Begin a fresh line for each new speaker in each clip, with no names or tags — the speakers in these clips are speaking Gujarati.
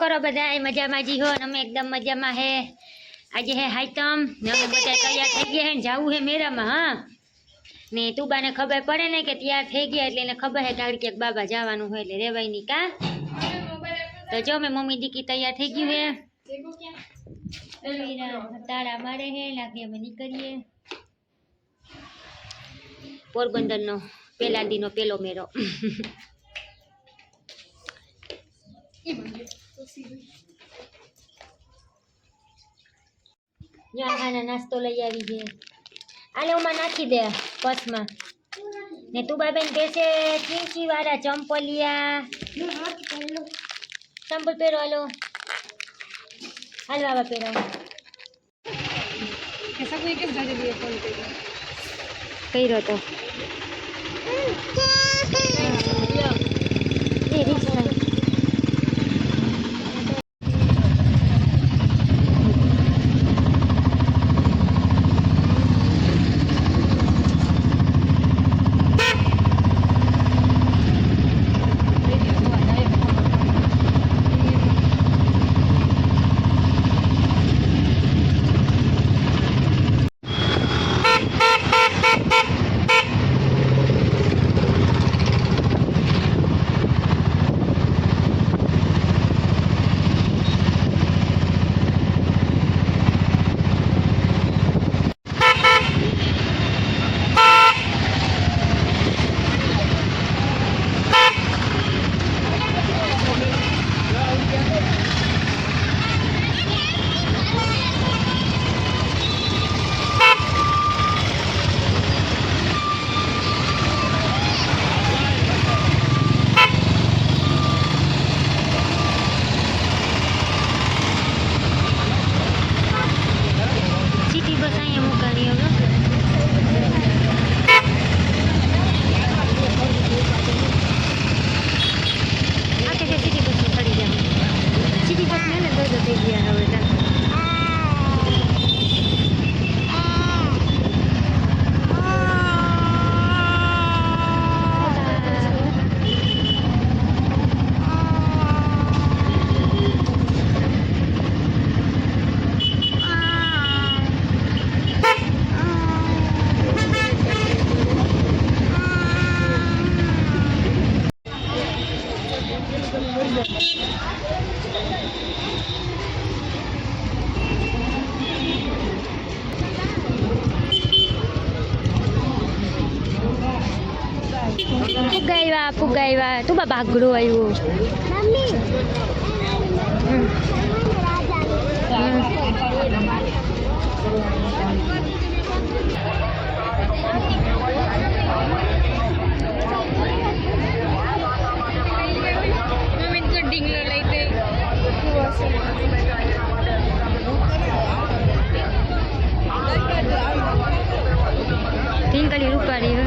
करो बधाई मजा में जी हो अमे एकदम मजा में है। आज है हाइतम ने अमे बधा तैयार थई गया है जावू है मेरा में। हाँ ने तुबा ने खबर पड़े ने कि तैयार थई गया एटले ने खबर है गाड़ी के बाबा जावानुं होय एटले रेवाय नी का। तो जो मैं मम्मी दीकी तैयार थई गई है तारा मारे है लागे अमे निकळीए। पोरबंदर नो पेला दी नो पेलो मेरो नास्तो लई आवी छे आले उमा नाखी दे पर्स में ने तू बाबेन कहशे चींची वाला चंपलिया चंपल पेरो हालो हाल बाबा पेरो
ऐसा कोई किस जाने लिए फोन
कईरो तो ये रिक्शा पुगायवा तू बाबा भागड़ो आयो मम्मी 3 kali lupa dia.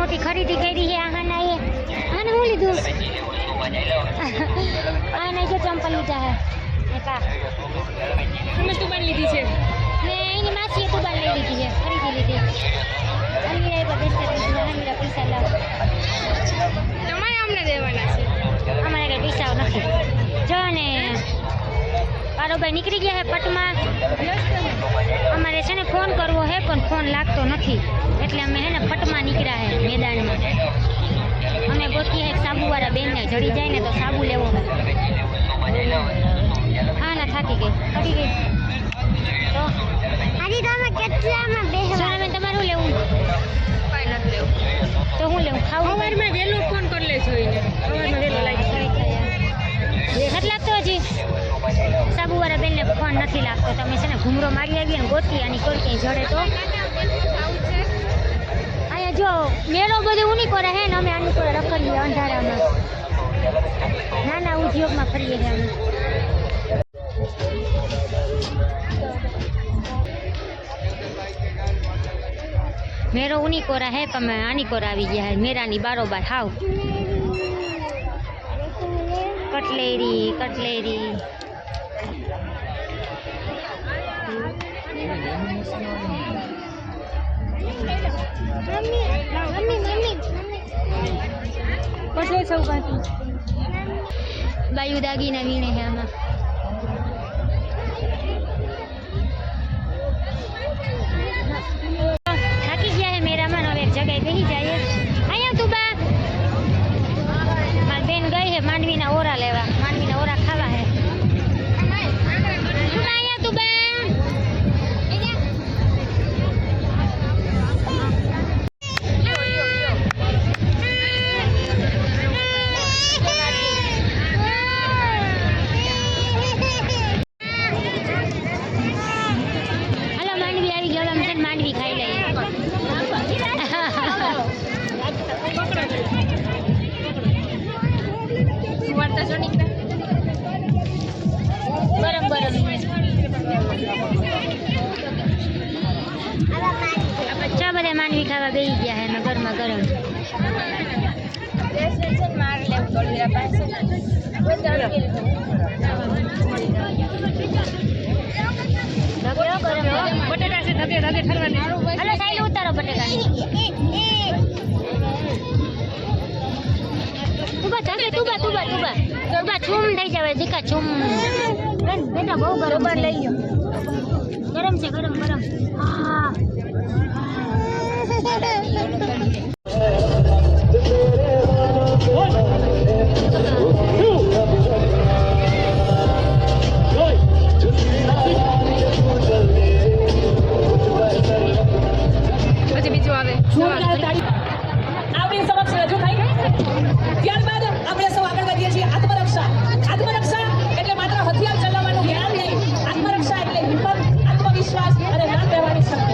મોટી ખરીદી કરી છે આને હું લીધું આને જો ચંપલ લીધા હે એકા
તમે તુબાન લીધી છે
ને એની માસીએ તુબાન લઈ લીધી છે ખરીદી લીધી અમીરા પર બેસ્ટ લીધી અમીરા પૈસા લાવ
તમારે અમને દેવાના છે
અમારે કઈ પૈસા નથી જો ને કારોબાર નીકળી ગયા હે પટમાં અમારે છે ને ફોન કરવો હે પણ ફોન લાગતો નથી એટલે અમે હે ને પટમાં નીકળ્યા હે મેદાનમાં અમે ગોતી હે સાબુવાળા બેનને જડી જાય ને તો સાબુ લેવો હા ના થાકી ગઈ તો આજે તમે કેટલામાં બેસવા અમે તમારું લેવું
કાંઈ નથી લેવું
તો હું લેવું ખાવું
સવારમાં વહેલો ફોન કરી લેજો એને સવારમાં વહેલો લાગી
નથી લાગતો હજી સાબુવાળા બેનને ફોન નથી લાગતો તમે છે ને ઘૂમરો મારી આવીએ ને ગોતી આની કોઈ ક્યાંય જડે તો અહીંયા જો મેળો બધું ઉની કરે હે ને અમે આની પર રખડીએ અંધારામાં નાના ઉદ્યોગમાં ફરીએ છીએ અમે મેરો ઉની કોરા હે પણ આની કોરા આવી ગયા હે મેરાની બારોબાર હાવ કટલેરી
પછી સૌ કાંઈ
બાયુ દાગીના વીણે હે આમાં થાકી ગયા હે મેરામાં હવે એક જગ્યાએ બેસી જાય અહીંયા તું બા મારી બેન ગઈ હે માંડવીના ઓરા લેવા માંડવીના ઓરા ખાવા હે તું બા અહીંયા તું બા હાલો માંડવી આવી ગયો અમે છે ને માંડવી ખાઈ લઈએ
વાર્તા જો નીકળે
ગરમ ચા બધા માંડવી ખાવા બેસી ગયા હે એમાં ગરમા ગરમ
બટેટા છે ધગે ધગે ઠરવાની
હાલો સાઈડ ઉતારો બટેકાની તુબા છૂમ થઈ જાવે દીકા છૂમ બેટા બહુ ગરમ લઈ લો ગરમ છે ગરમ હા
પછી બીજું આવે
આપણી સમક્ષ રજૂ થઈ ત્યારબાદ આપણે સૌ આગળ વધીએ છીએ આત્મરક્ષા એટલે માત્ર હથિયાર ચલાવવાનું જ્ઞાન નહીં આત્મરક્ષા એટલે હિંમત આત્મવિશ્વાસ અને ના કહેવાની શક્તિ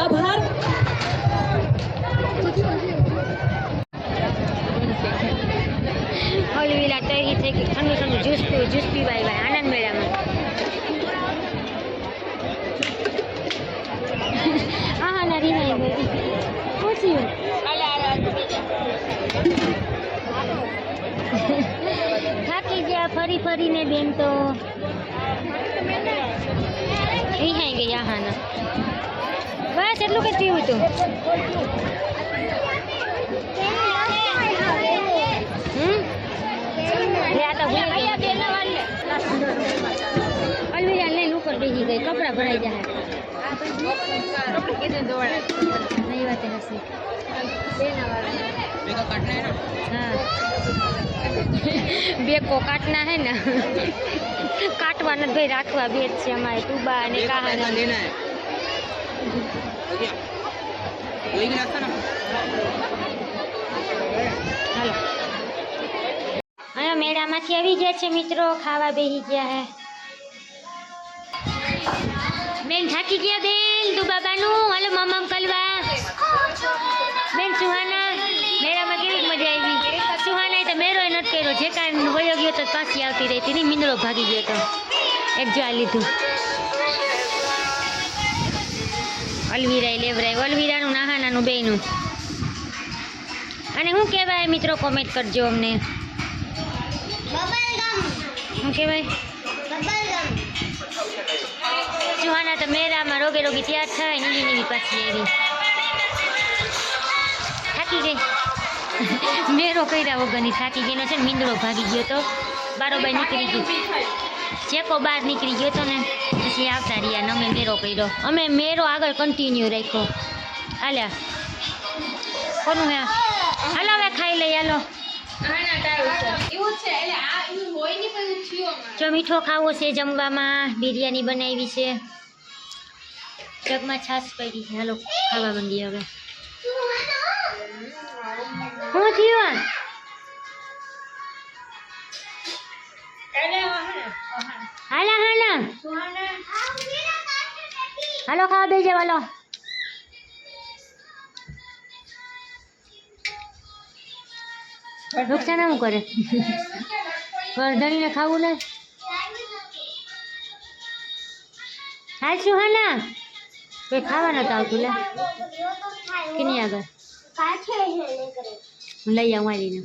આભાર.
ઓલવીલા તૈયારી થઈ ગઈ ઠંડુ ઠંડુ જ્યુસ પીવાય ભાઈ આનંદ મેળામાં. હા ના રીહાઈ ગઈ પૂછી થાકી ગયા ફરી ફરીને બેન તો રીહાઈ ગઈ. હા ના બસ એટલું કે પીવું તું. અલવિરા લઈને ઉપર બેસી ગઈ કપડાં ભરાઈ જાય. નહીં વાત હશે. हाँ बेको काटना है ना काटवा न भाई राखवा बेच છે અમારે ટુબા અને કાહા લેના है कोई भी रास्ता ना હાલો અહીંયા મેળામાંથી આવી ગયા છે મિત્રો ખાવા બેસી ગયા હે. બેન થાકી ગયા બેન ટુબાબાનું હાલો મમ્મ કલવા બેન સુહાના મેળામાં કેવી મજા આવી. સુહાના તો મેળો નથી કર્યો જે કાંઈ વયો ગયો તો પાછી આવતી રહી હતી. મીંદડો ભાગી ગયો તો એક જોવા લીધું. અલવીરાય લેવરાય અલવીરાનું નાહાનાનું બેયનું. અને શું કહેવાય મિત્રો કોમેન્ટ કરજો અમને. શું કહેવાય સુહાના તો મેળામાં રોગે રોગી તૈયાર થાય નીવી નીવી પાછી આવી. થાકી ગઈ મેરો કર્યા વગરની થાકી ગઈ છે. મીંદડો ભાગી ગયો તો બારોબાર નીકળી ગયું. ચેકો બહાર નીકળી ગયો તો ને પછી આવતા રહ્યા ને અમે મેરો કર્યો. અમે મેરો આગળ કન્ટિન્યુ રાખ્યો. હાલ્યા કોનું હે હાલો હવે ખાઈ લઈ હાલો. જો મીઠો ખાવો છે જમવામાં બિરયાની બનાવી છે જગમાં છાશ પડી છે. હાલો ખાવા માંડીએ હવે. શું થયું હાલા હાલા હાલો ખાવા બેસી જાવ. હાલો નુકસાન શું કરે વર્ધણીને ખાવું ને. હાલ સુહાના કોઈ ખાવા નતું આવતું લે કેની આગળ લઈ આવું આવીને.